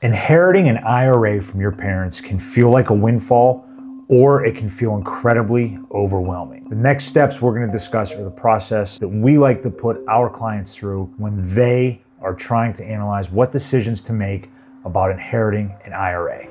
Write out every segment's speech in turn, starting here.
Inheriting an IRA from your parents can feel like a windfall, or it can feel incredibly overwhelming. The next steps we're going to discuss are the process that we like to put our clients through when they are trying to analyze what decisions to make about inheriting an IRA.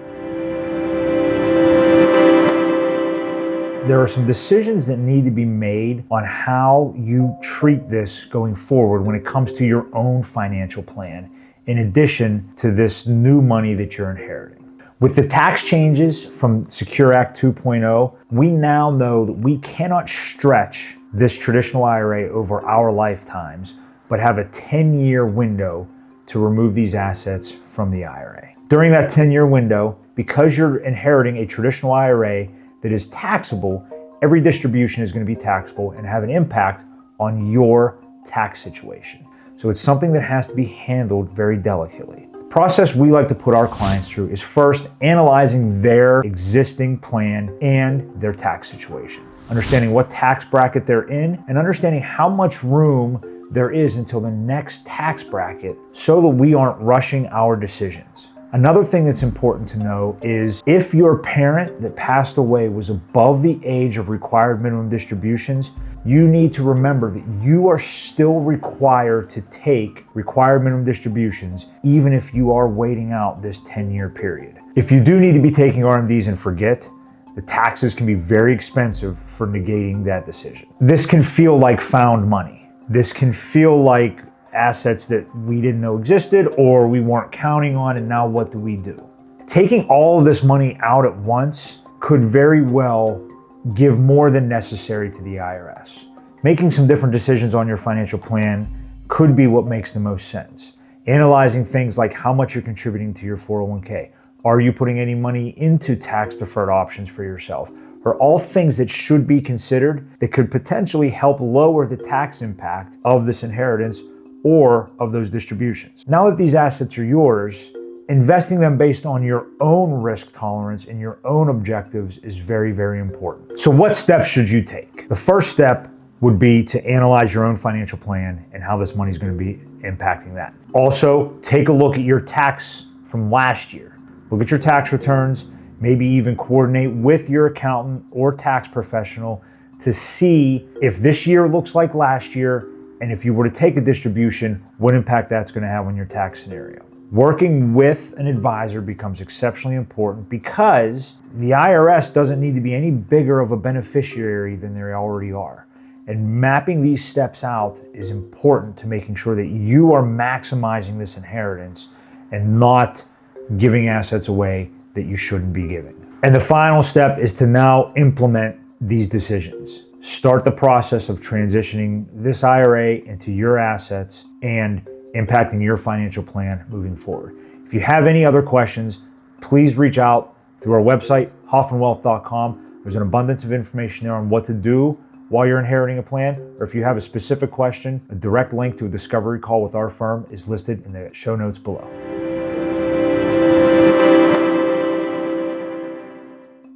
There are some decisions that need to be made on how you treat this going forward when it comes to your own financial plan, in addition to this new money that you're inheriting. With the tax changes from Secure Act 2.0, we now know that we cannot stretch this traditional IRA over our lifetimes, but have a 10-year window to remove these assets from the IRA. During that 10-year window, because you're inheriting a traditional IRA that is taxable, every distribution is going to be taxable and have an impact on your tax situation. So it's something that has to be handled very delicately. The process we like to put our clients through is first analyzing their existing plan and their tax situation, understanding what tax bracket they're in and understanding how much room there is until the next tax bracket so that we aren't rushing our decisions. Another thing that's important to know is if your parent that passed away was above the age of required minimum distributions, you need to remember that you are still required to take required minimum distributions even if you are waiting out this 10-year period. If you do need to be taking RMDs and forget, the taxes can be very expensive for negating that decision. This can feel like found money. This can feel like assets that we didn't know existed or we weren't counting on, and now what do we do? Taking all of this money out at once could very well give more than necessary to the IRS. Making some different decisions on your financial plan could be what makes the most sense. Analyzing things like how much you're contributing to your 401k. Are you putting any money into tax-deferred options for yourself? Are all things that should be considered that could potentially help lower the tax impact of this inheritance or of those distributions. Now that these assets are yours, investing them based on your own risk tolerance and your own objectives is very, very important. So what steps should you take? The first step would be to analyze your own financial plan and how this money is going to be impacting that. Also, take a look at your tax from last year. Look at your tax returns, maybe even coordinate with your accountant or tax professional to see if this year looks like last year, and if you were to take a distribution, what impact that's going to have on your tax scenario. Working with an advisor becomes exceptionally important because the IRS doesn't need to be any bigger of a beneficiary than they already are. And mapping these steps out is important to making sure that you are maximizing this inheritance and not giving assets away that you shouldn't be giving. And the final step is to now implement these decisions. Start the process of transitioning this IRA into your assets and impacting your financial plan moving forward. If you have any other questions, please reach out through our website, hoffmanwealth.com. There's an abundance of information there on what to do while you're inheriting a plan, or if you have a specific question, a direct link to a discovery call with our firm is listed in the show notes below.